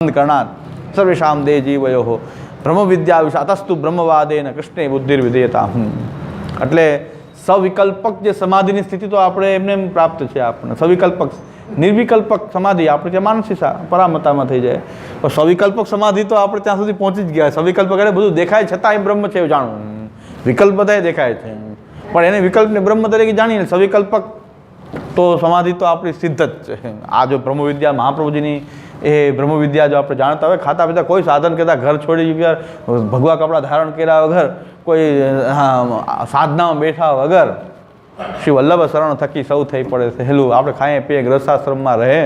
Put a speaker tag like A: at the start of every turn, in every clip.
A: કરણાર સર્વેશામ દે જીવયો બ્રહ્મ વિદ્યા વિશાતસ્તુ બ્રહ્મવાદેન કૃષ્ણે બુદ્ધિર્વિધેયતા. એટલે સવિકલ્પક જે સમાધિની સ્થિતિ તો આપણે એમને એમ પ્રાપ્ત છે. આપણને સવિકલ્પક નિર્વિકલ્પક સમાધિ આપણે ત્યાં માનસી પરામતામાં થઈ જાય. તો સવિકલ્પક સમાધિ તો આપણે ત્યાં સુધી પહોંચી જ ગયા. સવિકલ્પક એટલે બધું દેખાય છતાં એ બ્રહ્મ છે એવું જાણવું. વિકલ્પ બધાય દેખાય છે પણ એને વિકલ્પને બ્રહ્મ તરીકે જાણીને સવિકલ્પક તો સમાધિ તો આપણી સિદ્ધ જ છે. આ જો બ્રહ્મ વિદ્યા મહાપ્રભુજીની એ બ્રહ્મ વિદ્યા જો આપણે જાણતા હોય, ખાતા પીતા કોઈ સાધન કરતા, ઘર છોડી ભગવા કપડાં ધારણ કર્યા વગર, કોઈ સાધનામાં બેઠા વગર શ્રી વલ્લભ શરણ થકી સૌ થઈ પડે સહેલું. આપણે ખાઈએ પીએ ગ્રસ્થાશ્રમમાં રહે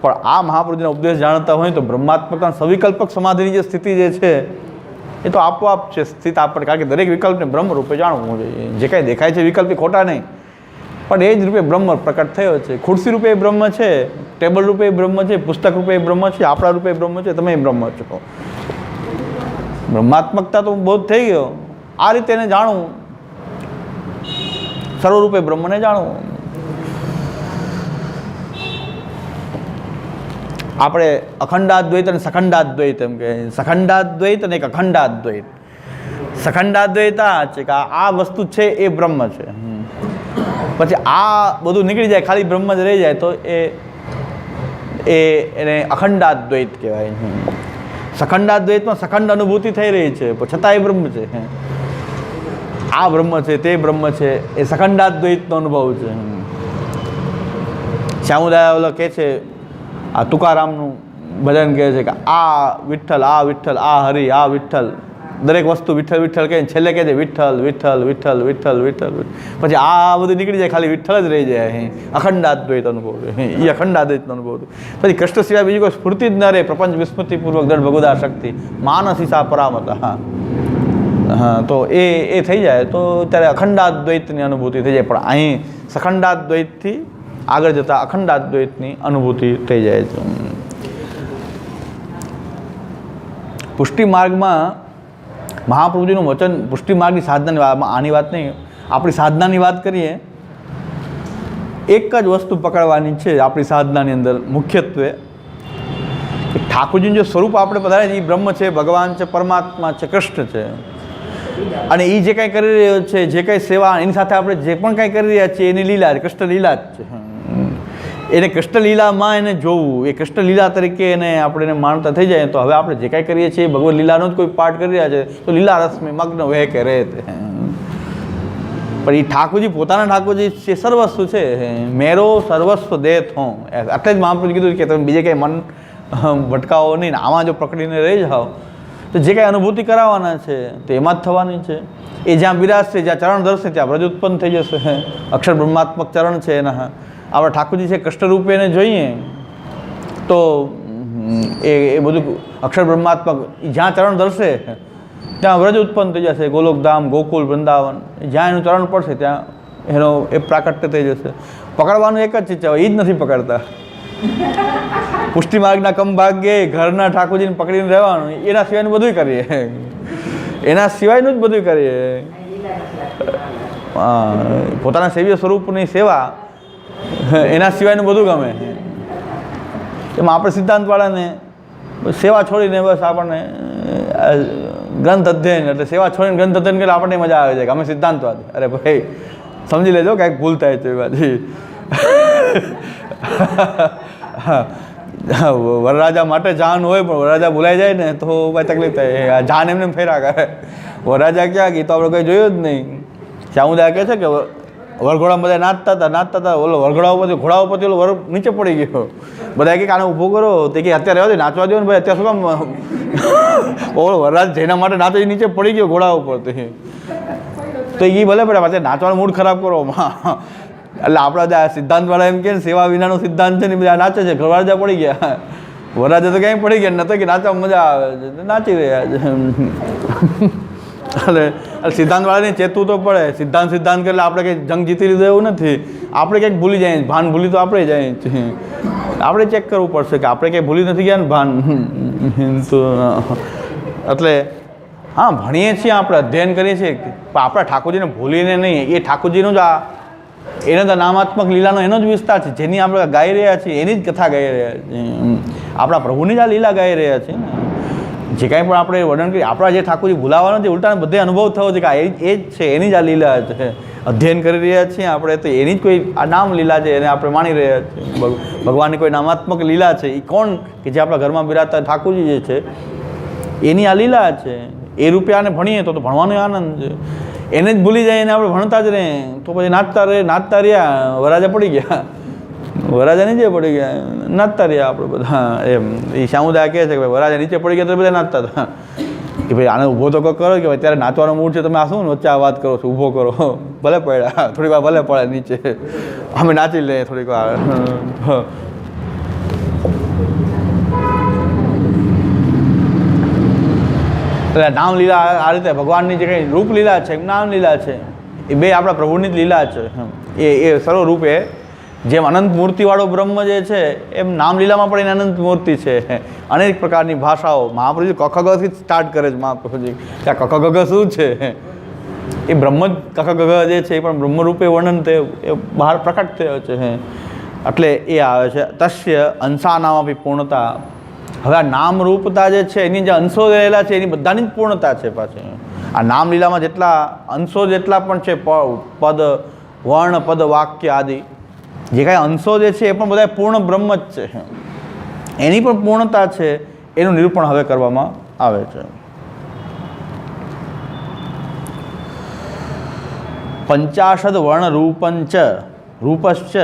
A: પણ આ મહાપ્રભુજીનો ઉપદેશ જાણતા હોય તો બ્રહ્માત્મક સવિકલ્પક સમાધિની જે સ્થિતિ જે છે એ તો આપોઆપ છે સ્થિત આપણે. કારણ કે દરેક વિકલ્પને બ્રહ્મ રૂપે જાણવું જોઈએ. જે કાંઈ દેખાય છે વિકલ્પ ખોટા નહીં પણ એ જ રૂપે બ્રહ્મ પ્રકટ થયો છે. ખુરશી રૂપે બ્રહ્મ છે, ટેબલ રૂપે બ્રહ્મ છે, પુસ્તક રૂપે બ્રહ્મ છે, આપણા રૂપે બ્રહ્મ છે, તમે બ્રહ્મ છો. બ્રહ્માત્મકતા તો બોધ થઈ ગયો. આ રીતે એને જાણવું, સર્વરૂપે બ્રહ્મને જાણવું. આપણે અખંડાદ્વૈત અને સખંડાદ્વૈત એમ કે સખંડાદ્વૈત અને એક અખંડાદ્વૈત. સખંડાદ્વૈત આ છે કે આ વસ્તુ છે એ બ્રહ્મ છે, પછી આ બધું નીકળી જાય, ખાલી બ્રહ્મ જ રહી જાય તો એને અખંડાદ્વૈત કહેવાય. સખંડાદ્વૈતમાં સખંડ અનુભૂતિ થઈ રહી છે પણ છતાં એ બ્રહ્મ છે. આ બ્રહ્મ છે તે બ્રહ્મ છે એ સખંડાદ્વૈતનો અનુભવ છે. શ્યામુદાય ઓલો કહે છે, આ તુકારામનું ભજન કહે છે કે આ વિઠ્ઠલ, આ વિઠ્ઠલ, આ હરિ, આ વિઠ્ઠલ, દરેક વસ્તુ વિઠ્ઠલ વિઠ્ઠલ કહે છેલ્લે કહે છે વિઠ્ઠલ વિઠ્ઠલ વિઠ્ઠલ વિઠ્ઠલ વિઠ્ઠલ. પછી આ બધું નીકળી જાય, ખાલી વિઠ્ઠલ જ રહી જાય. અખંડાદ્વૈત અનુભવ એ અખંડાદ્વૈતનો અનુભવ. પછી કૃષ્ણ સિવાય બીજી કોઈ સ્ફૂર્તિ જ ન રહે. પ્રપંચ વિસ્મૃતિપૂર્વક દઢ ભગુદા શક્તિ માનસી સા પરામત. હા તો એ થઈ જાય તો ત્યારે અખંડાદ્વૈતની અનુભૂતિ થઈ જાય. પણ અહીં સખંડાદ્વૈતથી આગળ જતાં અખંડાદ્વૈતની અનુભૂતિ થઈ જાય છે. પુષ્ટિ માર્ગમાં મહાપ્રભુજીનું વચન, પુષ્ટિ માર્ગની સાધનાની વાત, આની વાત નહીં, આપણી સાધનાની વાત કરીએ. એક જ વસ્તુ પકડવાની છે આપણી સાધનાની અંદર મુખ્યત્વે, કે ઠાકોરજીનું જે સ્વરૂપ આપણે પધારે છે એ બ્રહ્મ છે, ભગવાન છે, પરમાત્મા છે, કૃષ્ણ છે. અને એ જે કાંઈ કરી રહ્યો છે, જે કાંઈ સેવા, એની સાથે આપણે જે પણ કાંઈ કરી રહ્યા છીએ એની લીલા છે, કૃષ્ણ લીલા જ છે. એને કૃષ્ણ લીલામાં એને જોવું, એ કૃષ્ણ લીલા તરીકે એને આપણે એને માનતા થઈ જાય તો હવે આપણે જે કાંઈ કરીએ છીએ ભગવદ લીલાનો જ કોઈ પાઠ કરી રહ્યા છે તો લીલા રસમે મગ્ન વહે કે રહે. પણ એ ઠાકોરજી પોતાના ઠાકોરજી છે, સર્વસ્વ છે. મેરો સર્વસ્વ દેત હોં. એટલે જ મહાપ્રભુજી કીધું કે તમે બીજે કંઈ મન ભટકાવો નહીં ને આમાં જો પકડીને રહી જાઓ તો જે કાંઈ અનુભૂતિ કરાવવાના છે તો એમાં જ થવાની છે. એ જ્યાં બિરાજશે, જ્યાં ચરણ ધરશે ત્યાં વ્રજ ઉત્પન્ન થઈ જશે. અક્ષર બ્રહ્માત્મક ચરણ છે એના. આપણા ઠાકોરજી છે કૃષ્ણ રૂપે એને જોઈએ તો એ બધું અક્ષર બ્રહ્માત્મક જ્યાં ચરણ ધરશે ત્યાં વ્રજ ઉત્પન્ન થઈ જશે. ગોલોકધામ, ગોકુલ, વૃંદાવન, જ્યાં એનું ચરણ પડશે ત્યાં એનો એ પ્રાકટ્ય થઈ જશે. પકડવાનું એક જ ચીજ છે, એ જ નથી પકડતા. પુષ્ટિ માર્ગના કમ ભાગ્યે ઘરના ઠાકોરજીને પકડીને રહેવાનું, એના સિવાયનું બધું કરીએ, એના સિવાયનું જ બધું કરીએ. પોતાના સેવ્ય સ્વરૂપની સેવા, એના સિવાયનું બધું ગમે. એમાં આપણે સિદ્ધાંતવાળાને સેવા છોડીને બસ આપણને ગ્રંથ અધ્યયન, એટલે સેવા છોડીને ગ્રંથ અધ્યયન કરે આપણને મજા આવે છે કે અમે સિદ્ધાંતવાદી. અરે ભાઈ સમજી લેજો કાંઈક ભૂલ થાય છે એમાંથી. વરરાજા માટે જાન હોય પણ વરરાજા ભૂલાઈ જાય ને તો ભાઈ તકલીફ થાય. જાન એમને ફેરા કરે. વરરાજા ક્યાં ગઈ તો આપણે કંઈ જોયું જ નહીં. શ્યામુદાય કહે છે કે વરઘોડા બધા નાચતા હતા, ઓલો વરઘોડા ઉપરથી, ઘોડા ઉપરથી ઓલો વર નીચે પડી ગયો. બધા કે આને ઊભો કરો, તે કે અત્યારે રહેવા દે, નાચવા દો ને ભાઈ, અત્યારે શું કામ ઓલો વરરાજ જેના માટે નાચો એ નીચે પડી ગયો ઘોડા ઉપરથી. તો એ ભલે પડે પાછા નાચવાનો મૂડ ખરાબ કરો. એટલે આપણા સિદ્ધાંતવાળા એમ કે સેવા વિનાનો સિદ્ધાંત છે ને બધા નાચે છે. વરરાજા પડી ગયા, વરરાજા તો ક્યાંય પડી ગયા નતો કે નાચવામાં મજા આવે છે, નાચી રહ્યા છે. એટલે સિદ્ધાંતવાળાને ચેતવું તો પડે. સિદ્ધાંત કરે આપણે કંઈ જંગ જીતી લીધો એવું નથી. આપણે કંઈક ભૂલી જાય, ભાન ભૂલી તો આપણે જાય છીએ. આપણે ચેક કરવું પડશે કે આપણે કંઈ ભૂલી નથી ગયા ને ભાન તો. એટલે હા ભણીએ છીએ, આપણે અધ્યયન કરીએ છીએ પણ આપણા ઠાકોરજીને ભૂલીને નહીં. એ ઠાકોરજીનું જ આ એને તો નામાત્મક લીલાનો એનો જ વિસ્તાર છે, જેની આપણે ગાઈ રહ્યા છીએ એની જ કથા ગાઈ રહ્યા છીએ. આપણા પ્રભુની જ આ લીલા ગાઈ રહ્યા છીએ ને. જે કાંઈ પણ આપણે વર્ણન કરીએ, આપણા જે ઠાકોરજી ભૂલાવાનો છે, ઉલટાને બધે અનુભવ થયો છે કે એ જ છે, એની જ આ લીલા છે. અધ્યયન કરી રહ્યા છીએ આપણે, તો એની જ કોઈ આ નામ લીલા છે, એને આપણે માણી રહ્યા છીએ. ભગવાનની કોઈ નામાત્મક લીલા છે, એ કોણ કે જે આપણા ઘરમાં બિરાજતા ઠાકોરજી જે છે એની આ લીલા છે. એ રૂપે આને ભણીએ તો ભણવાનો આનંદ છે. એને જ ભૂલી જાય, એને આપણે ભણતા જ રહીએ તો પછી નાચતા રહ્યા, વરાજા પડી ગયા, વરાજા નીચે પડી ગયા, નાચતા રહ્યા આપણે બધા. એમ એ સામુદાય કહે છે કે ભાઈ વરાજા નીચે પડી ગયા તો બધા નાચતા હતા કે ભાઈ આને ઊભો તો કરો કે અત્યારે નાચવાનો મૂડ છે, તમે આ શું વચ્ચે આ વાત કરો છો, ઊભો કરો. ભલે પડ્યા થોડીક વાર, ભલે પડે નીચે, અમે નાચી લઈએ થોડીક વાર. એટલે નામ લીલા આ રીતે ભગવાનની જે કંઈ રૂપ લીલા છે, નામ લીલા છે, એ બે આપણા પ્રભુની જ લીલા છે. એ સર્વરૂપે જેમ અનંત મૂર્તિવાળો બ્રહ્મ જે છે એમ નામલીલામાં પણ એની અનંત મૂર્તિ છે. અનેક પ્રકારની ભાષાઓ મહાપ્રભુજી કખગથી સ્ટાર્ટ કરે છે. મહાપ્રભુજી કે આ કખગગ શું છે? એ બ્રહ્મ જ કખગગ જે છે એ પણ બ્રહ્મરૂપે વર્ણન થયું, એ બહાર પ્રકટ થયો છે. એટલે એ આવે છે તસ્ય અંશાનામપી પૂર્ણતા. હવે આ નામરૂપતા જે છે એની જે અંશો રહેલા છે એની બધાની જ પૂર્ણતા છે. પાછી આ નામલીલામાં જેટલા અંશો જેટલા પણ છે, પદ વર્ણ, પદ, વાક્ય આદિ જે કાંઈ અંશો જે છે એ પણ બધા પૂર્ણ બ્રહ્મ જ છે. એની પણ પૂર્ણતા છે, એનું નિરૂપણ હવે કરવામાં આવે છે. પંચાશદ વર્ણ રૂપશ્ચ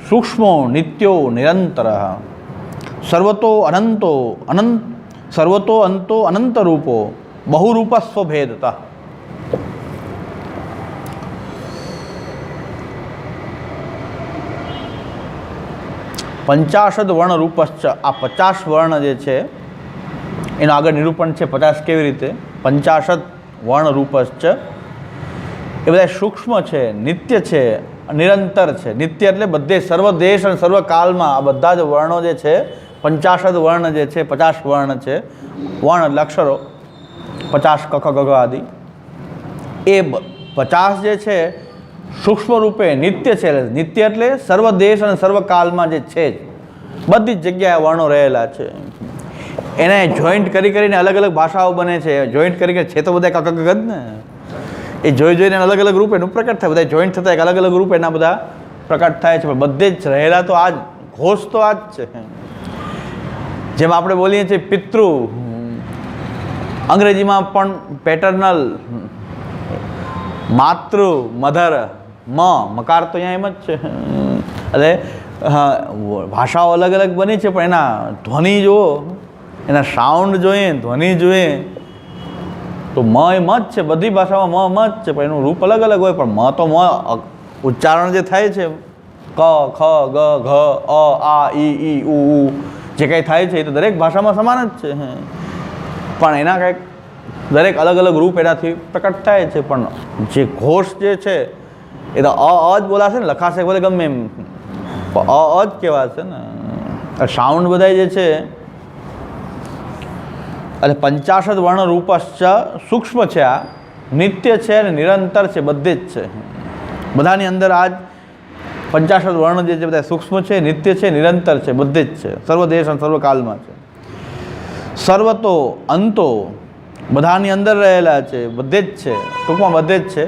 A: સૂક્ષ્મો નિત્યો નિરંતર સર્વતો અંતો અનંત રૂપો બહુરૂપસ્વભેદતા. પંચાશદ વર્ણ રૂપશ્ચ, આ 50 વર્ણ જે છે એનું આગળ નિરૂપણ છે. 50 કેવી રીતે? પંચાશદ વર્ણ રૂપશ્ચ એ બધા સૂક્ષ્મ છે, નિત્ય છે, નિરંતર છે. નિત્ય એટલે બધે સર્વ દેશ અને સર્વ કાળમાં આ બધા જ વર્ણો જે છે, 50 વર્ણ જે છે, 50 વર્ણ છે. વર્ણ એટલે અક્ષરો, 50 કખ ગગ આદિ. એ 50 જે છે સૂક્ષ્મ રૂપે નિત્ય છે. નિત્ય એટલે સર્વ દેશ અને સર્વ કાળમાં જે છે જ બધી જ જગ્યાએ વર્ણો રહેલા છે. એને જોઈન્ટ કરીને અલગ અલગ ભાષાઓ બને છે. જોઈન્ટ કરીને છે તો બધા કકગગ જ ને. એ જોઈને અલગ અલગ રૂપે એનું પ્રકટ થાય. બધા જોઈન્ટ થતા એક અલગ અલગ રૂપે એના બધા પ્રકટ થાય છે. પણ બધે જ રહેલા તો આ જ ઘોષ તો આ જ છે. જેમ આપણે બોલીએ છીએ પિતૃ, અંગ્રેજીમાં પણ પેટર્નલ, માતૃ, મધર, મકાર તો અહીંયા એમ જ છે. એટલે ભાષાઓ અલગ અલગ બની છે, પણ એના ધ્વનિ જુઓ, એના સાઉન્ડ જોઈએ, ધ્વનિ જોઈએ તો એમ જ છે. બધી ભાષામાં જ છે, પણ એનું રૂપ અલગ અલગ હોય. પણ તો ઉચ્ચારણ જે થાય છે, ક, ખ, ગ, ઘ, આ, ઈ, ઉ, જે કંઈ થાય છે એ તો દરેક ભાષામાં સમાન જ છે. પણ એના કંઈક દરેક અલગ અલગ રૂપ એનાથી પ્રકટ થાય છે. પણ જે ઘોષ જે છે એ તો અ જ બોલાશે ને, લખાશે ભલે ગમે એમ, અ જ કહેવાશે ને. સાઉન્ડ બધા જે છે એટલે 50 વર્ણ રૂપશ્ચ સૂક્ષ્મ છે, આ નિત્ય છે અને નિરંતર છે, બધે જ છે. બધાની અંદર આ જ 50 વર્ણ જે છે બધા સૂક્ષ્મ છે, નિત્ય છે, નિરંતર છે, બધે જ છે. સર્વદેશ અને સર્વકાલમાં છે. સર્વતો અંતો બધાની અંદર રહેલા છે, બધે જ છે, ટૂંકમાં બધે જ છે.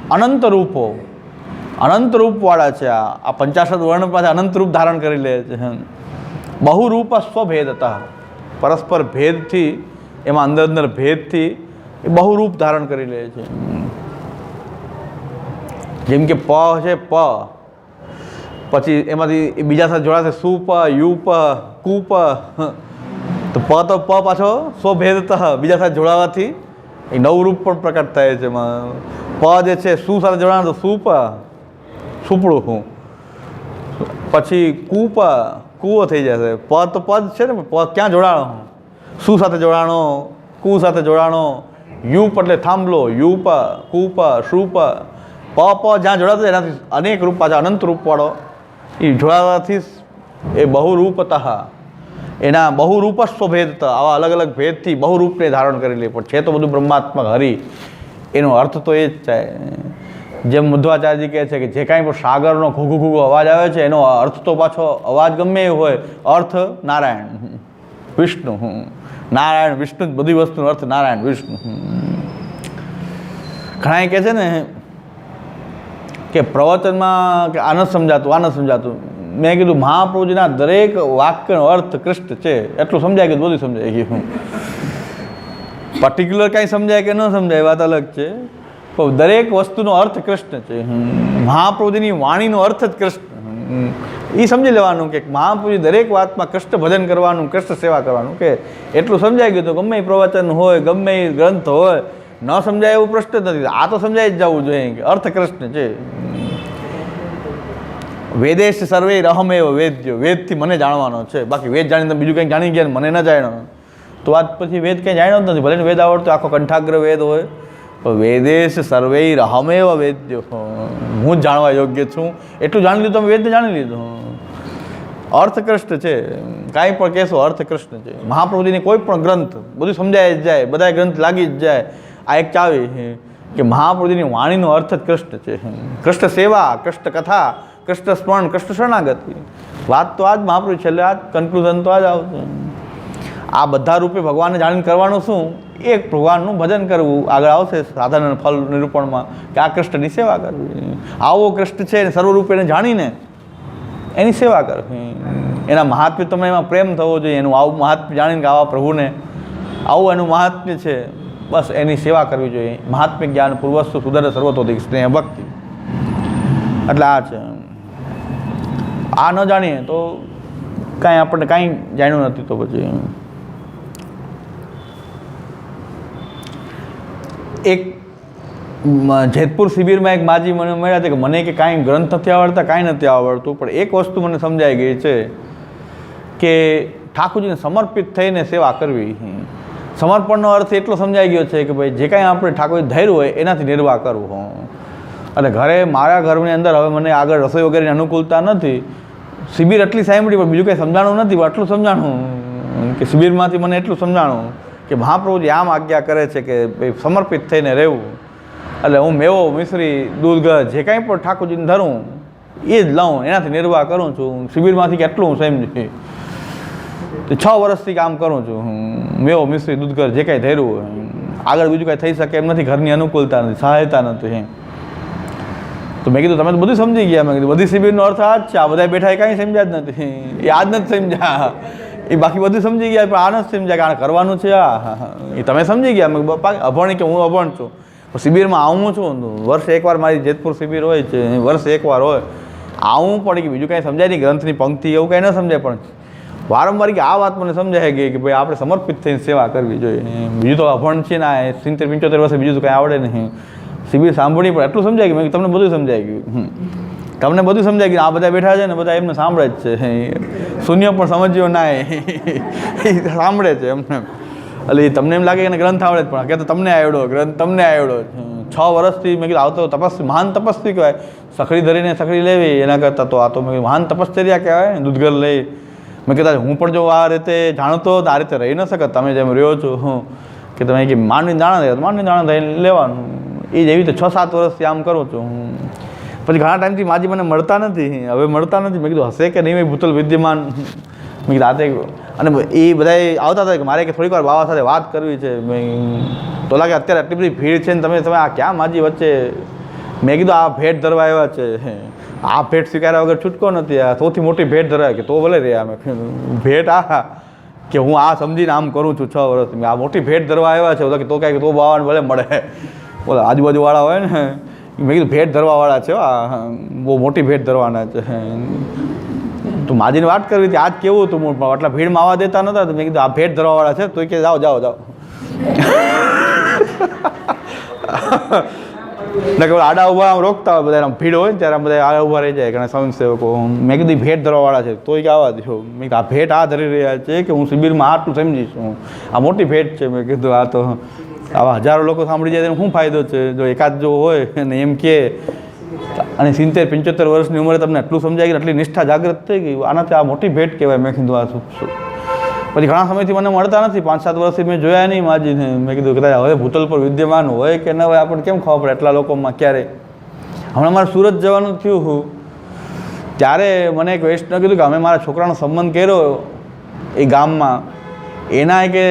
A: અનંત રૂપો, અનંત રૂપવાળા છે. આ 50 વર્ણ પાસે અનંત રૂપ ધારણ કરી લે છે. બહુરૂપ સ્વભેદતા, પરસ્પર ભેદથી, એમાં અંદર ભેદથી એ બહુરૂપ ધારણ કરી લે છે. જેમ કે પ છે, પ પછી એમાંથી બીજા સાથે જોડાશે સુપ, યુપ, કુપ. તો પ પાછો સ્વભેદત, બીજા સાથે જોડાવાથી એ નવું રૂપ પણ પ્રકટ થાય છે. એમાં પ જે છે સુ સાથે જોડાણ તો સુપ, સુપડું. પછી કૂપ, કૂવો થઈ જશે. તો પદ છે ને, ક્યાં જોડાણો? સુ સાથે જોડાણો, કુ સાથે જોડાણો. યુપ એટલે થાંભલો, યુપ, કૂપ, શુપ. પ જ્યાં જોડાતો એનાથી અનેક રૂપ, પાછા અનંત રૂપવાળો એ જોડાવાથી એ બહુરૂપતઃ, એના બહુરૂપ સ્વભેદત, આવા અલગ અલગ ભેદથી બહુરૂપને ધારણ કરી લે. પણ છે તો બધું બ્રહ્માત્મક હરિ, એનો અર્થ તો એ જ થાય. જેમ મધ્વાચાર્યજી કહે છે કે જે કાંઈ પણ સાગરનો ઘૂઘુ ઘૂઘુ અવાજ આવે છે એનો અર્થ તો પાછો અવાજ ગમે એ હોય, અર્થ નારાયણ વિષ્ણુ. નારાયણ વિષ્ણુ જ બધી વસ્તુનો અર્થ નારાયણ વિષ્ણુ. ઘણા કહે છે ને કે પ્રવચનમાં કે આ નથી સમજાતું, આ નથી સમજાતું. મેં કીધું મહાપ્રભુજીના દરેક વાક્યનો અર્થ કૃષ્ણ છે એટલું સમજાય ગયું, બધું સમજાય ગયું. પર્ટિક્યુલર કાંઈ સમજાય કે ન સમજાય વાત અલગ છે, પણ દરેક વસ્તુનો અર્થ કૃષ્ણ છે. મહાપ્રભુજીની વાણીનો અર્થ જ કૃષ્ણ. એ સમજી લેવાનું કે મહાપ્રભુજી દરેક વાતમાં કૃષ્ણ ભજન કરવાનું, કૃષ્ણ સેવા કરવાનું, કે એટલું સમજાઈ ગયું. તો ગમે એ પ્રવચન હોય, ગમે એ ગ્રંથ હોય, ન સમજાય એવું પ્રશ્ન જ નથી. આ તો સમજાઈ જ જવું જોઈએ કે અર્થ કૃષ્ણ છે. વેદેશ સર્વે રહમેવ વેદ્યો, વેદથી મને જાણવાનો છે. બાકી વેદ જાણીને બીજું કંઈક જાણી ગયા મને ન જાણ્યો તો આજ પછી વેદ કંઈ જાણ્યો જ નથી. ભલે વેદ આવડતો આખો કંઠાગ્ર વેદ હોય, પણ વેદેશ સર્વે રહમેવ વેદ્યો, હું જ જાણવા યોગ્ય છું એટલું જાણી લીધું. તમે વેદને જાણી લીધું. અર્થ કૃષ્ણ છે. કાંઈ પણ કહેશો અર્થ કૃષ્ણ છે. મહાપ્રભુજીની કોઈ પણ ગ્રંથ બધું સમજાય જ જાય, બધા ગ્રંથ લાગી જ જાય. આ એક ચાવી કે મહાપ્રભુજીની વાણીનો અર્થ જ કૃષ્ણ છે. કૃષ્ણ સેવા, કૃષ્ણ કથા, કૃષ્ણ સ્મરણ, કૃષ્ણ શરણાગતિ. વાત તો આ જ મહાપ્રભુ છેલ્લે આ જ કન્ક્લુઝન તો આ જ આવશે. આ બધા રૂપે ભગવાનને જાણીને કરવાનું શું? એક ભગવાનનું ભજન કરવું. આગળ આવશે સાધન ફલ નિરૂપણમાં કે આ કૃષ્ણની સેવા કરવી. આવો કૃષ્ણ છે ને સર્વરૂપેને જાણીને એની સેવા કરવી. એના મહાત્મ્ય તમને એમાં પ્રેમ થવો જોઈએ. એનું આવું મહાત્મ્ય જાણીને કે આવા પ્રભુને આવું એનું મહાત્મ્ય છે, બસ એની સેવા કરવી જોઈએ. મહાત્મ્ય જ્ઞાન પૂર્વસ્તુ સુધર સર્વતોધિક સ્નેહ ભક્તિ. એટલે આ છે. આ ન જાણીએ તો કાંઈ આપણને કાંઈ જાણ્યું નથી. તો પછી એક જેતપુર શિબિરમાં એક માજી મને મળ્યા હતા કે મને કે કાંઈ ગ્રંથ નથી આવડતા, કાંઈ નથી આવડતું, પણ એક વસ્તુ મને સમજાઈ ગઈ છે કે ઠાકોરજીને સમર્પિત થઈને સેવા કરવી. સમર્પણનો અર્થ એટલો સમજાઈ ગયો છે કે ભાઈ જે કાંઈ આપણે ઠાકોરજી ધૈર્ય હોય એનાથી નિર્વાહ કરવું. અને ઘરે મારા ઘરની અંદર હવે મને આગળ રસોઈ વગેરેની અનુકૂળતા નથી. શિબિર એટલી સાંભળી પણ બીજું કંઈ સમજાણું નથી. પણ આટલું સમજાણું કે શિબિરમાંથી મને એટલું સમજાણું કે મહાપ્રભુજી આમ આજ્ઞા કરે છે કે ભાઈ સમર્પિત થઈને રહેવું. એટલે હું મેવો, મિશ્રી, દૂધ, ઘર જે કાંઈ પણ ઠાકોરજીને ધરું એ જ લઉં, એનાથી નિર્વાહ કરું છું. શિબિરમાંથી કેટલું હું સમજી 6 વર્ષથી કામ કરું છું. મેવો, મિશ્રી, દૂધ, ઘર જે કાંઈ ધર્યું હોય આગળ બીજું કાંઈ થઈ શકે એમ નથી. ઘરની અનુકૂળતા નથી, સહાયતા નથી. તો મેં કીધું તમે તો બધું સમજી ગયા. મેં કીધું બધી શિબિરનો અર્થ આ જ છે. આ બધા બેઠા એ કાંઈ સમજ્યા જ નથી. એ આજ નથી સમજ્યા. એ બાકી બધું સમજી ગયા પણ આ નથી સમજ્યા કે આને કરવાનું છે. એ તમે સમજી ગયા. મેં અભણ કે હું અભણ છું, પણ શિબિરમાં આવું છું. વર્ષે એકવાર મારી જેતપુર શિબિર હોય છે, વર્ષે એકવાર હોય. આવું પણ કે બીજું કાંઈ સમજાય નહીં. ગ્રંથની પંક્તિ એવું કાંઈ ન સમજાય, પણ વારંવાર કે આ વાત મને સમજાય ગઈ કે ભાઈ આપણે સમર્પિત થઈને સેવા કરવી જોઈએ. બીજું તો અભણ છે ને 70-75 વર્ષે બીજું તો કાંઈ આવડે નહીં. શિબિર સાંભળી પણ એટલું સમજાય ગયું. મેં તમને બધું સમજાઈ ગયું. તમને બધું સમજાય ગયું. આ બધા બેઠા છે ને બધા એમને સાંભળે જ છે. શૂન્ય પણ સમજ્યો ના એ સાંભળે છે એમને. એટલે તમને એમ લાગે કે ગ્રંથ આવડે જ, પણ કે તો તમને આવડો ગ્રંથ, તમને આવડો. 6 વર્ષથી મેં કીધું આવતો તપસ્વી, મહાન તપસ્વી કહેવાય. સખડી ધરીને સખડી લેવી એના કરતાં તો આ તો મેં મહાન તપશ્ચર્યા કહેવાય. દૂધઘર લઈ મેં કીધા હું પણ જો આ રીતે જાણતો તો આ રીતે રહી ન શકત. તમે જેમ રહ્યો છો કે તમે કે માંડવીને દાણા દે માંડવીને દાણા દઈને લેવાનું. એ જ એવી રીતે 6-7 વર્ષથી આમ કરું છું. પછી ઘણા ટાઈમથી માજી મને મળતા નથી. હવે મળતા નથી. મેં કીધું હશે કે નહીં ભૂતલ વિદ્યમાન. મેં કીધું રાતે અને એ બધા આવતા હતા કે મારે કે થોડીક વાર બાબા સાથે વાત કરવી છે. તો લાગે અત્યારે આટલી બધી ભીડ છે ને તમે આ ક્યાં માજી વચ્ચે. મેં કીધું આ ભેટ ધરવા આવ્યા છે. આ ભેટ સ્વીકાર્યા વગર છૂટકો નથી. આ સૌથી મોટી ભેટ ધરાવે કે તો ભલે રહ્યા. અમે ભેટ આ કે હું આ સમજીને આમ કરું છું 6 વર્ષથી. આ મોટી ભેટ ધરવા આવ્યા છે તો કાંઈક તો બાવાને ભલે મળે. બોલો આજુબાજુવાળા હોય ને મેં કીધું ભેટ ધરવાવાળા છે. બહુ મોટી ભેટ ધરવાના છે. તો માજીને વાત કરવી હતી આજ કેવું હતું આટલા ભીડમાં આવવા દેતા નહોતા. તો મેં કીધું આ ભેટ ધરવાવાળા છે તો કે જાઓ જાઓ જાઓ. આડા ઉભા આમ રોકતા હોય બધા. ભીડ હોય ને ત્યારે આમ બધા આડા ઉભા રહી જાય ઘણા સ્વયંસેવકો. મેં કીધું ભેટ ધરવાવાળા છે તોય કે આવવા દો. મેં કીધું આ ભેટ આ ધરી રહ્યા છે કે હું શિબિરમાં આટલું સમજીશ. આ મોટી ભેટ છે. મેં કીધું આ તો આવા હજારો લોકો સાંભળી જાય શું ફાયદો છે. જો એકાદ જો હોય અને એમ કે અને 70-75 વર્ષની ઉંમરે તમને એટલું સમજાય કે આટલી નિષ્ઠા જાગૃત થઈ ગઈ. આનાથી આ મોટી ભેટ કહેવાય. મેં કીધું આ પછી ઘણા સમયથી મને મળતા નથી. 5-7 વર્ષથી મેં જોયા નહીં માજીને. મેં કીધું કદાચ હવે ભૂતલ પર વિદ્યમાન હોય કે ન હોય આપણને કેમ ખબર પડે એટલા લોકોમાં ક્યારે. હમણાં મારે સુરત જવાનું થયું ત્યારે મને એક વૈષ્ણવ કીધું કે અમે મારા છોકરાનો સંબંધ કર્યો એ ગામમાં, એના કે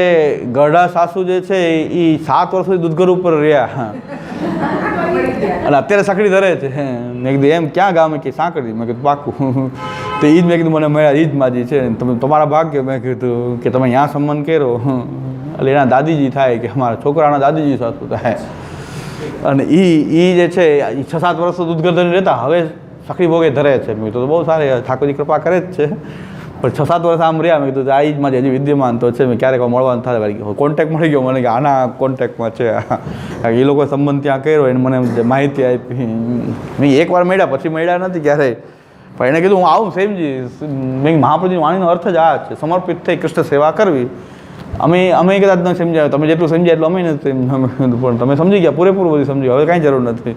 A: ગઢા સાસુ જે છે એ 7 વર્ષ સુધી દૂધઘર ઉપર રહ્યા અને અત્યારે સાંકળી ધરે છે. મેં કીધું એમ ક્યાં ગામ? કે સાંકળી. મેં કીધું પાકું. તો એ જ મેં કીધું મને મળ્યા, એ જ માજી છે. તમે તમારા ભાગ્ય. મેં કીધું કે તમે અહીંયા સંબંધ કર્યો. એટલે એના દાદીજી થાય કે અમારા છોકરાના દાદીજી સાસુ થાય. અને એ જે છે 6-7 વર્ષ દૂધઘર ધરી રહેતા, હવે સાંકળી ભોગે ધરે છે. મેં કીધું બહુ સારી, ઠાકોરજી કૃપા કરે જ છે. પણ 6-7 વર્ષ આમ રહ્યા. મેં કીધું આ જ મારી હજી વિદ્યમાન તો છે. મેં ક્યારેક મળવાનું થાય, કોન્ટેક્ટ મળી ગયો મને કે આના કોન્ટેક્ટમાં છે. એ લોકો સંબંધ ત્યાં કર્યો એને મને માહિતી આપી. મેં એકવાર મળ્યા, પછી મળ્યા નથી ક્યારેય. પણ એણે કીધું હું આવું સમજી. મેં મહાપ્રભુની વાણીનો અર્થ જ આ છે, સમર્પિત થઈ કૃષ્ણ સેવા કરવી. અમે કદાચ ન સમજાય, તમે જેટલું સમજ્યા એટલું અમે નથી. પણ તમે સમજી ગયા, પૂરેપૂરું બધી સમજી. હવે કાંઈ જરૂર નથી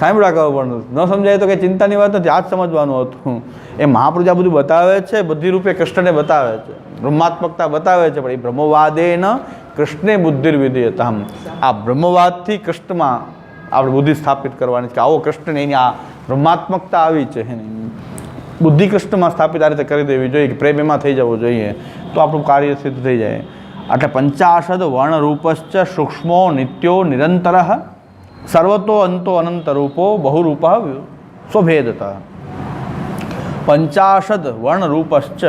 A: સાંભળ્યા કરો. પણ ન સમજાય તો કંઈ ચિંતાની વાત નથી, આ જ સમજવાનું હતું. એ મહાપ્રભુ આ બધું બતાવે છે, બધી રૂપે કૃષ્ણને બતાવે છે, બ્રહ્માત્મકતા બતાવે છે. પણ એ બ્રહ્મવાદેન કૃષ્ણે બુદ્ધિર્વિધીયતામ, આ બ્રહ્મવાદથી કૃષ્ણમાં આપણે બુદ્ધિ સ્થાપિત કરવાની છે કે આવો કૃષ્ણને એની આ બ્રહ્માત્મકતા આવી છે, બુદ્ધિ કૃષ્ણમાં સ્થાપિત આ રીતે કરી દેવી જોઈએ કે પ્રેમ એમાં થઈ જવો જોઈએ, તો આપણું કાર્ય સિદ્ધ થઈ જાય. એટલે 50 વર્ણરૂપશ્ચ સૂક્ષ્મો નિત્યો નિરંતર સર્વતો અંતો અનંત રૂપો બહુરૂપ સ્વભેદતા. 50 વર્ણરૂપશ્ચ,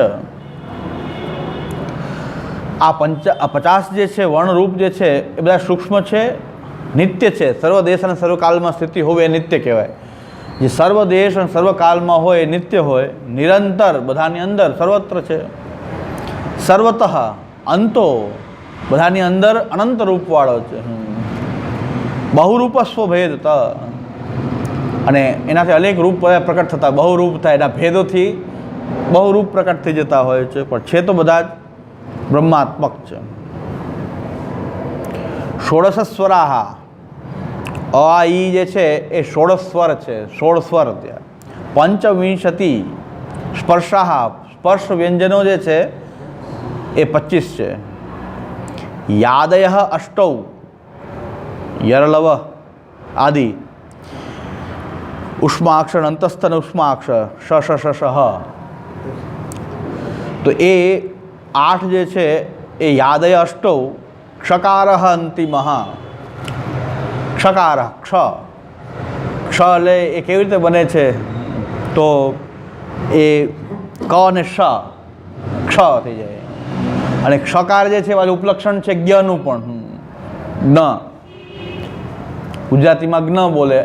A: આ 50 જે છે વર્ણરૂપ જે છે એ બધા સૂક્ષ્મ છે, નિત્ય છે. સર્વ દેશ અને સર્વકાલમાં સ્થિતિ હોય એ નિત્ય કહેવાય. જે સર્વ દેશ અને સર્વકાલમાં હોય એ નિત્ય હોય. નિરંતર બધાની અંદર સર્વત્ર છે. સર્વતઃ અંતો બધાની અંદર અનંત રૂપવાળો છે. બહુરૂપ સ્વભેદ, અને એનાથી અનેક રૂપ પ્રકટ થતા, બહુરૂપ થાય, એના ભેદોથી બહુરૂપ પ્રકટ થઈ જતા હોય છે. પણ છે તો બધા જ બ્રહ્માત્મક છે. 16 સ્વરાહા, અ ઈ જે છે એ 16 સ્વર છે, 16 સ્વર. ત્યાં 25 સ્પર્શાહા, સ્પર્શ વ્યંજનો જે છે એ 25 છે. યાદય અષ્ટૌ, યરલવ આદિ, ઉષ્માક્ષર, અંતસ્થન ઉષ્માક્ષર, શ. તો એ 8 જે છે એ યાદય અષ્ટૌ, ક્ષકાર અંતિમ, ક્ષકાર ક્ષ એટલે એ કેવી રીતે બને છે? તો એ ક અને શ, ક્ષ થઈ જાય. અને ક્ષકાર જે છે પાછું ઉપલક્ષણ છે જ્ઞનું પણ, જ્ઞ. ગુજરાતીમાં જ્ઞ બોલે,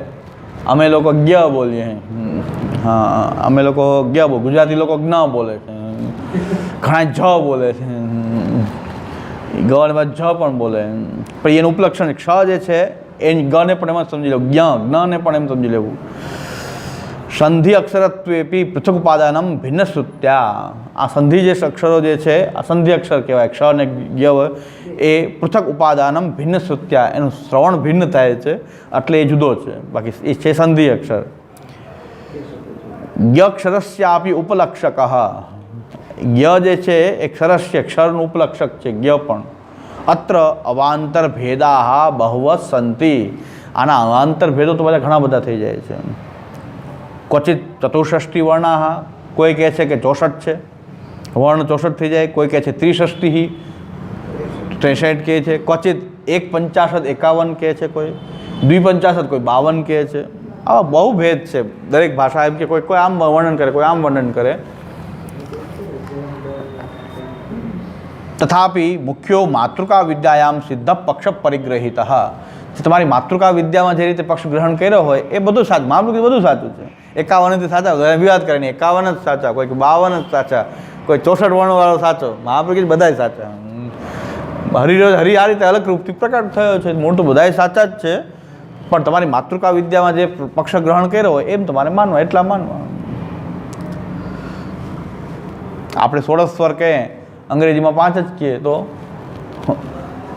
A: અમે લોકો જ્ઞ બોલીએ. હા, અમે લોકો જ્ઞ બોલે, ગુજરાતી લોકો જ્ઞ બોલે છે. ઘણા જ બોલે છે, ગને જ પણ બોલે. પણ એનું ઉપલક્ષણ ક્ષ જે છે એ ગને પણ એમ જ સમજી લેવું, જ્ઞને પણ એમ સમજી લેવું. સંધિ અક્ષરત્વેપી પૃથક ઉપાદાનમ ભિન્ન શ્રુત્યા. આ સંધિ જે અક્ષરો જે છે આ સંધિ અક્ષર કહેવાય. ક્ષ અને જ્ઞ એ પૃથક ઉપાદાનમ ભિન્ન શ્રુત્યા, એનું શ્રવણ ભિન્ન થાય છે એટલે એ જુદો છે. બાકી એ છે સંધિ અક્ષર. જ્ઞક્ષરસ્યાપી ઉપલક્ષક, જ્ઞ જે છે એ ક્ષરસ્ય, ક્ષરનું ઉપલક્ષક છે જ્ઞ પણ. અત્ર અવાંતર ભેદા બહવ સંતિ. આના અવાંતર ભેદો તો બધા ઘણા બધા થઈ જાય છે. ક્વચિત ચતુષ્ષષ્ટિ વર્ણા, કોઈ કહે છે કે 64 છે વર્ણ, 64 થઈ જાય. કોઈ કહે છે 63, 63 કહે છે. ક્વચિત 150, 51 કહે છે. કોઈ 250, કોઈ 52 કહે છે. આવા બહુ ભેદ છે દરેક ભાષા. એમ કે કોઈ આમ વર્ણન કરે, કોઈ આમ વર્ણન કરે. તથાપિ મુખ્યો માતૃકા વિદ્યાયામ સિદ્ધ પક્ષ પરિગ્રહિત. તમારી માતૃકા વિદ્યામાં જે રીતે પક્ષ ગ્રહણ કર્યો હોય એ બધું સાચું. મહાપ્રભુ બધું સાચું છે. 51 સાચા, વિવાદ કરીને 51 જ સાચા, કોઈ 52 જ સાચા, કોઈ 64 વર્ણવાળો સાચો. મહાપ્રભુ બધા સાચા. હરિ આ રીતે અલગ રૂપથી પ્રકટ થયો છે. મૂળ તો બધા સાચા જ છે, પણ તમારી માતૃકા વિદ્યામાં જે પક્ષ ગ્રહણ કર્યો હોય એમ તમારે માનવા, એટલા માનવા. આપણે 16 સ્વર કહીએ, અંગ્રેજીમાં 5 જ કહીએ તો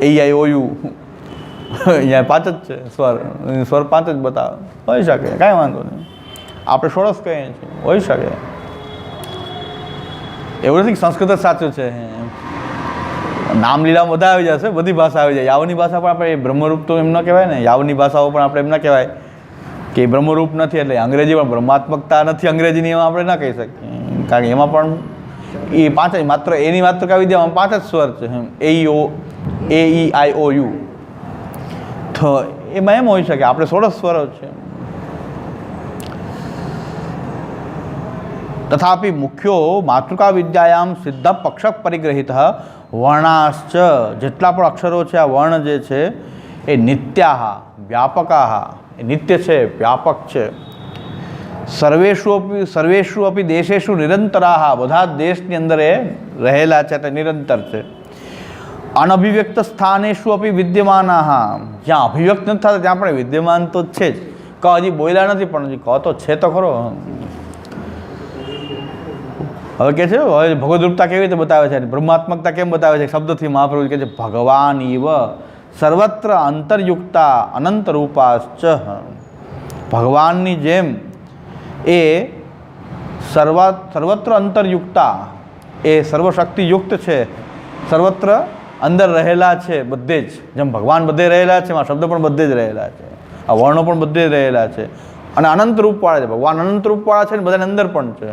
A: AIOU, અહીંયા 5 જ છે સ્વર. સ્વર 5 જ બતાવે, હોઈ શકે, કાંઈ વાંધો નહીં. આપણે 16 કહીએ છીએ, હોઈ શકે. એવું નથી કે સંસ્કૃત જ સાચું છે. નામ લીલામાં બધા આવી જશે, બધી ભાષા આવી જાય. યાવની ભાષા પણ આપણે બ્રહ્મરૂપ તો એમ ન કહેવાય ને. યાવની ભાષાઓ પણ આપણે એમ ન કહેવાય કે બ્રહ્મરૂપ નથી એટલે અંગ્રેજીમાં બ્રહ્માત્મકતા નથી, અંગ્રેજીની એમાં આપણે ના કહી શકીએ, કારણ કે એમાં પણ એ પાંચ જ માત્ર એની માતૃકા વિદ્યામાં 5 જ સ્વર છે, એ ઈ આઈ ઓ યુ. તો એમાં એમ હોઈ શકે આપણે 16 સ્વરો છે. તથાપિ મુખ્યો માતૃકા વિદ્યાયામ સિદ્ધ પક્ષ પરિગ્રહિત વર્ણાશ્ચ, જેટલા પણ અક્ષરો છે આ વર્ણ જે છે એ નિત્યાહ વ્યાપકાહ, એ નિત્ય છે, વ્યાપક છે. સર્વેષુ અપી દેશેષુ નિરંતરાહ, બધા જ દેશની અંદર એ રહેલા છે એટલે નિરંતર છે. અનભિવ્યક્ત સ્થાનેષુ અપી વિદ્યમાનાહ, જ્યાં અભિવ્યક્ત નથી થતા ત્યાં પણ વિદ્યમાન તો છે જ. હજી બોલ્યા નથી પણ હજી કહો તો છે તો ખરો. હવે કે છે હવે ભગવદ્રૂપતા કેવી રીતે બતાવે છે, બ્રહ્માત્મકતા કેમ બતાવે છે, શબ્દથી મહાપ્રભુ કહે છે ભગવાન ઇવ સર્વત્ર અંતર્યુક્તા અનંત રૂપાશ્ચ. ભગવાનની જેમ એ સર્વત્ર અંતર્યુક્તા, એ સર્વશક્તિયુક્ત છે, સર્વત્ર અંદર રહેલા છે બધે જ. જેમ ભગવાન બધે રહેલા છે, એમાં શબ્દ પણ બધે જ રહેલા છે, આ વર્ણો પણ બધે જ રહેલા છે, અને અનંત રૂપવાળા છે. ભગવાન અનંત રૂપવાળા છે ને બધાને અંદર પણ છે.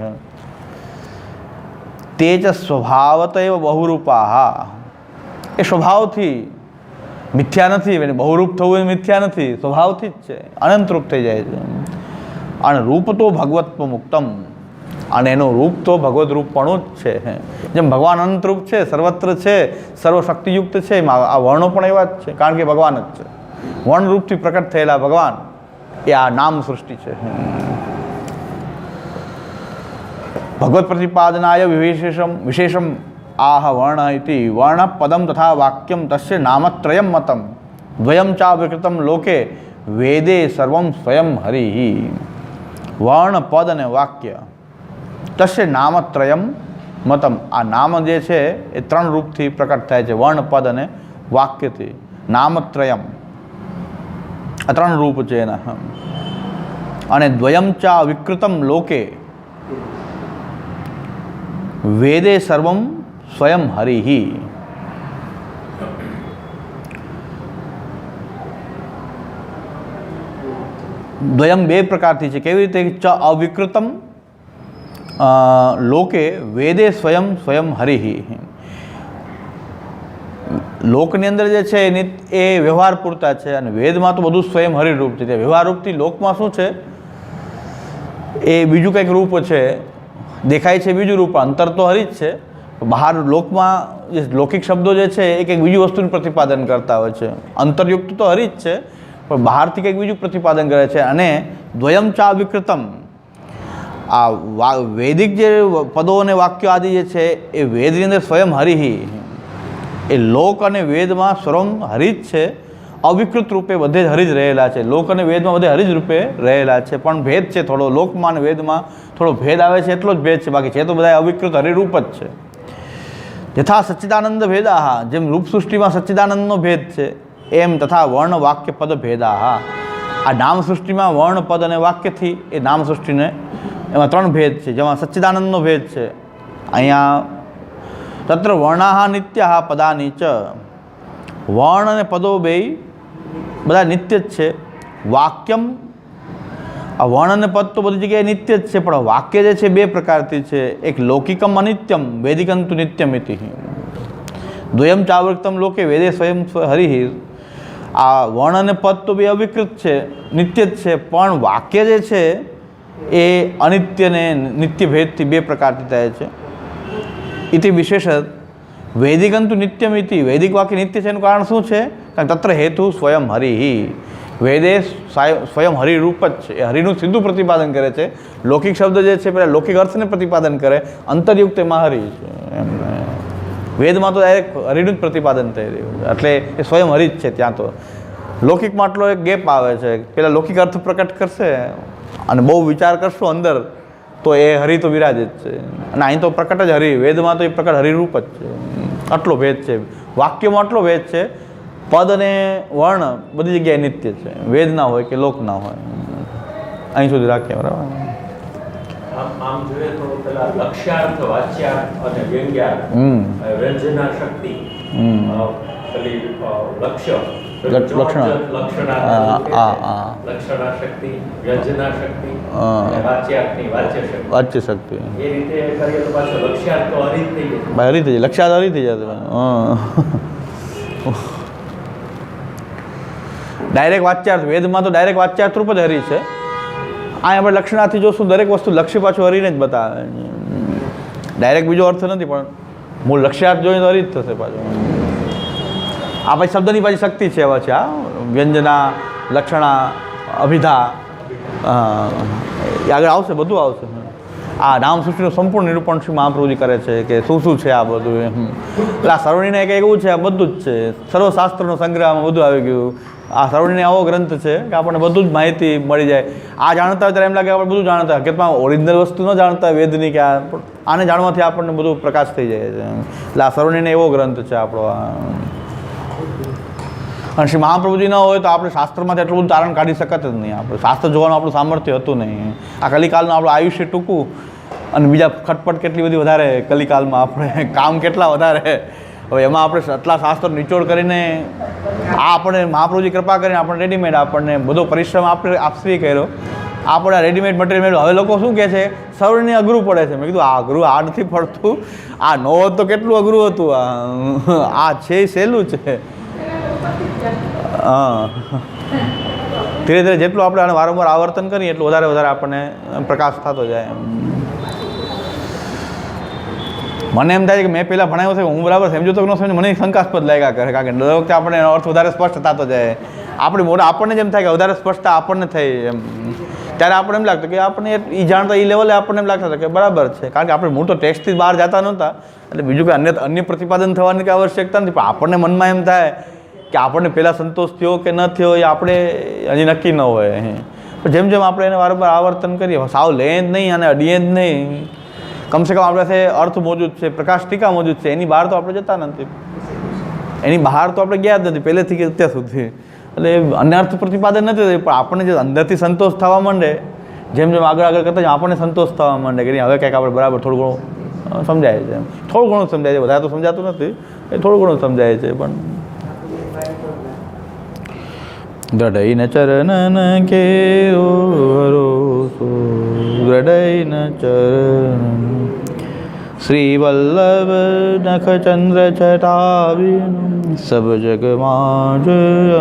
A: તે જ સ્વભાવત એવ બહુરૂપા, એ સ્વભાવથી મિથ્યા નથી, બહુરૂપ થવું એ મિથ્યા નથી, સ્વભાવથી જ છે, અનંત રૂપ થઈ જાય છે. અને રૂપ તો ભગવત્વ મુક્તમ, અને એનું રૂપ તો ભગવદ રૂપપણું જ છે. જેમ ભગવાન અનંત રૂપ છે, સર્વત્ર છે, સર્વશક્તિયુક્ત છે, આ વર્ણો પણ એવા જ છે, કારણ કે ભગવાન જ છે. વર્ણ રૂપથી પ્રકટ થયેલા ભગવાન એ આ નામ સૃષ્ટિ છે. ભગવત પ્રતિપાદનાય વિશેષમ આહ વર્ણ ઇતિ વર્ણ પદમ તથા વાક્યમ તસ્ય નામત્રયમ મતમ દ્વયમ ચા વિકૃતમ લોકે વેદે સર્વમ સ્વયં હરિ. વર્ણ પદ અને વાક્ય તસ્ય નામત્રયમ મતમ, આ નામ જે છે એ 3 રૂપથી પ્રકટ થાય છે, વર્ણ પદ અને વાક્યથી. નામત્રયમ આ 3 રૂપ છે એના. અને દ્વયમ ચા વિકૃતમ લોકે વેદે સર્વમ સ્વયં હરિ. દ્વયમ 2 પ્રકારથી છે. કેવી રીતે? ચ અવિકૃતમ લોકે વેદે સ્વયં હરિ. લોકની અંદર જે છે એ વ્યવહાર પૂરતા છે, અને વેદમાં તો બધું સ્વયં હરિરૂપ છે. વ્યવહાર રૂપથી લોકમાં શું છે એ બીજું કંઈક રૂપ છે, દેખાય છે બીજું રૂપ, અંતર તો હરી જ છે. બહાર લોકમાં જે લૌકિક શબ્દો જે છે એ કંઈક બીજું વસ્તુનું પ્રતિપાદન કરતા હોય છે. અંતરયુક્ત તો હરી જ છે પણ બહારથી કંઈક બીજું પ્રતિપાદન કરે છે. અને દ્વયમ ચા વિકૃતમ, આ વૈદિક જે પદો અને વાક્યો આદિ જે છે એ વેદની અંદર સ્વયં હરિ, એ લોક અને વેદમાં સ્વયં હરિ જ છે. અવિકૃત રૂપે બધે જ હરિ જ રહેલા છે. લોક અને વેદમાં બધે હરિ જ રૂપે રહેલા છે, પણ ભેદ છે થોડો. લોકમાં અને વેદમાં થોડો ભેદ આવે છે, એટલો જ ભેદ છે, બાકી છે તો બધા અવિકૃત હરિરૂપ જ છે. યથા સચ્ચિદાનંદ ભેદાહ, જેમ રૂપ સૃષ્ટિમાં સચ્ચિદાનંદનો ભેદ છે એમ તથા વર્ણ વાક્ય પદ ભેદાહ, આ નામ સૃષ્ટિમાં વર્ણ પદ અને વાક્યથી એ નામ સૃષ્ટિને એમાં 3 ભેદ છે, જેમાં સચ્ચિદાનંદનો ભેદ છે. અહીંયા તત્ર વર્ણાહ નિત્યાહ પદાની ચ, વર્ણ અને પદો બધા નિત્ય જ છે. વાક્યમ, આ વર્ણ અને પદ તો બધી જગ્યાએ નિત્ય જ છે, પણ વાક્ય જે છે 2 પ્રકારથી છે. એક લૌકિકમ અનિત્યમ, વૈદિકંતુ નિત્યમ ઇતિ. દ્વયમ ચાવૃતમ લોકે વેદે સ્વયં હરિ. આ વર્ણ અને પદ તો 2 અવિકૃત છે, નિત્ય જ છે, પણ વાક્ય જે છે એ અનિત્ય ને નિત્ય ભેદથી 2 પ્રકારથી થાય છે. ઇતિ વિશેષ વૈદિકંતુ નિત્યમ ઇતિ, વૈદિક વાક્ય નિત્ય છે એનું કારણ શું છે? કારણ તત્ર હેતુ સ્વયં હરિ. વેદે સ્વયં હરિરૂપ જ છે, એ હરિનું સીધું પ્રતિપાદન કરે છે. લૌકિક શબ્દ જે છે પેલા લૌકિક અર્થને પ્રતિપાદન કરે, અંતર્યુક્ત એમાં હરિ છે. એમને વેદમાં તો ડાયરેક્ટ હરિનું જ પ્રતિપાદન થઈ રહ્યું છે, એટલે એ સ્વયં હરિ જ છે. ત્યાં તો લૌકિકમાં આટલો એક ગેપ આવે છે, પેલા લૌકિક અર્થ પ્રકટ કરશે અને બહુ વિચાર કરશો અંદર તો એ હરિ તો વિરાજ જ છે, અને અહીં તો પ્રકટ જ હરિ. વેદમાં તો એ પ્રકટ હરિરૂપ જ છે. આટલો ભેદ છે વાક્યમાં, આટલો ભેદ છે. પદ અને વર્ણ બધી જગ્યાએ નિત્ય છે, વેદ ના હોય કે લોક ના હોય. અહીં સુધી રાખીએ, બરાબર.
B: આમ જોઈએ તો પેલા લક્ષ્યાર્થ, વાચ્યાર્થ અને વ્યંગ્યાર્થ, વ્યંજના શક્તિ, પેલી લક્ષ્ય
A: લક્ષણા.
B: લક્ષણા લક્ષણા શક્તિ વ્યંજના શક્તિ અને વાચ્યાર્થની વાચ્ય શક્તિ
A: વાચ્ય શક્તિ
B: એ રીતે કરીએ તો પાછો લક્ષ્યાર્થ તો હરી જ થઈ જાય.
A: ભાઈ હરી થઈ જાય, લક્ષ્યાર્થ હરી થઈ જાય ડાયરેક્ટ વાચ્યાર્થ, વેદમાં તો ડાયરેક્ટ વાચ્યાર્થ રૂપ જ હરી છે. આ આપણે લક્ષણાથી જોશું દરેક વસ્તુ લક્ષ્ય પાછું હરીને જ બતાવે, ડાયરેક્ટ બીજો અર્થ નથી, પણ મૂળ લક્ષ્યાર્થ જોઈએ તો હરી જ થશે પાછું. આ પછી શબ્દની પાછી શક્તિ છે એવા છે, આ વ્યંજના, લક્ષણા, અભિધા, એ આગળ આવશે, બધું આવશે. આ નામ સૃષ્ટિનું સંપૂર્ણ નિરૂપણ શ્રી મહાપ્રભુજી કરે છે કે શું શું છે આ બધું એમ. એટલે આ સર્વણીને કંઈક એવું છે, આ બધું જ છે, સર્વશાસ્ત્રનો સંગ્રહમાં બધું આવી ગયું. આ સર્વણીને આવો ગ્રંથ છે કે આપણને બધું જ માહિતી મળી જાય. આ જાણતા હોય ત્યારે એમ લાગે આપણે બધું જાણતા, કે ઓરિજિનલ વસ્તુ ન જાણતા વેદની, કે આને જાણવાથી આપણને બધું પ્રકાશ થઈ જાય છે. એટલે આ સર્વણીને એવો ગ્રંથ છે આપણો આ. અને શ્રી મહાપ્રભુજી ન હોય તો આપણે શાસ્ત્રમાંથી એટલું બધું તારણ કાઢી શકત જ નહીં. આપણે શાસ્ત્ર જોવાનું આપણું સામર્થ્ય હતું નહીં. આ કલિકાલનું આપણું આયુષ્ય ટૂંકું અને બીજા ખટપટ કેટલી બધી વધારે કલિકાલમાં, આપણે કામ કેટલા વધારે. હવે એમાં આપણે આટલા શાસ્ત્રો નિચોડ કરીને આ આપણે મહાપ્રભુજી કૃપા કરીને આપણે રેડીમેડ, આપણને બધો પરિશ્રમ આપણે આપશ્રી કર્યો, આપણે રેડીમેડ મટીરિયલ. હવે લોકો શું કહે છે, સર્વને અઘરું પડે છે. મેં કીધું આ અઘરું આ નથી પડતું, આ ન હોત તો કેટલું અઘરું હતું. આ છે સહેલું છે. હા, ધીરે ધીરે જેટલું આપણે આને વારંવાર આવર્તન કરીએ એટલું વધારે વધારે આપણને પ્રકાશ થતો જાય. મને એમ થાય છે કે મેં પહેલાં ભણાવ્યું છે, હું બરાબર સમજો તો ન સમજો, મને શંકાસ્પદ લાગ્યા કરે, કારણ કે દર વખતે આપણે એનો અર્થ વધારે સ્પષ્ટ થતો જાય. આપણે મોટા આપણને જ એમ થાય કે વધારે સ્પષ્ટતા આપણને થઈ એમ, ત્યારે આપણે એમ લાગતું કે આપણે એ જાણતા એ લેવલે આપણને એમ લાગતા કે બરાબર છે, કારણ કે આપણે મૂળ તો ટેક્સ્ટથી બહાર જતા નહોતા. એટલે બીજું કંઈ અન્ય પ્રતિપાદન થવાની કંઈ આવશ્યકતા નથી, પણ આપણને મનમાં એમ થાય કે આપણને પહેલાં સંતોષ થયો કે ન થયો એ આપણે હજી નક્કી ન હોય. પણ જેમ જેમ આપણે એને વારંવાર આવર્તન કરીએ, સાવ લે જ નહીં અને અડીએ જ નહીં, કમસે કમ આપણી પાસે અર્થ મોજૂદ છે, પ્રકાશ ટીકા મોજૂદ છે, એની બહાર તો આપણે જતા નથી, એની બહાર તો આપણે ગયા જ નથી પહેલેથી કે અત્યાર સુધી. એટલે અનર્થ પ્રતિપાદન નથી થયું, પણ આપણને જે અંદરથી સંતોષ થવા માંડે, જેમ જેમ આગળ આગળ કરતાં આપણને સંતોષ થવા માંડે કે હવે કંઈક આપણે બરાબર થોડું ઘણું સમજાય છે, થોડું ઘણું સમજાય છે, વધારે તો સમજાતું નથી, એ થોડું ઘણું સમજાય છે. પણ દ્રઢૈન ચરણ કે ભરોસો, દ્રઢૈન ચરણ શ્રી વલ્લભ નખ ચંદ્ર છટાવીનું, સબ જગ માં જ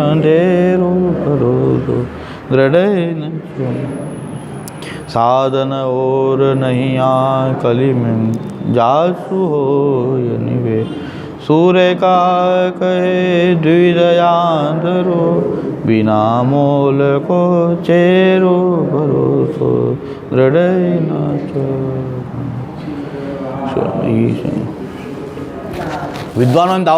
A: અંધેરો ભરોસો, દ્રઢૈન સાધન ઓર નહીં આ કલી में जासु होय निवे, सूर्य का कहे द्विदयांधरो, बिना मोल को चेरो भरोસો, દ્રઢૈન ચરણ. વિદ્વાનો એમ દાવો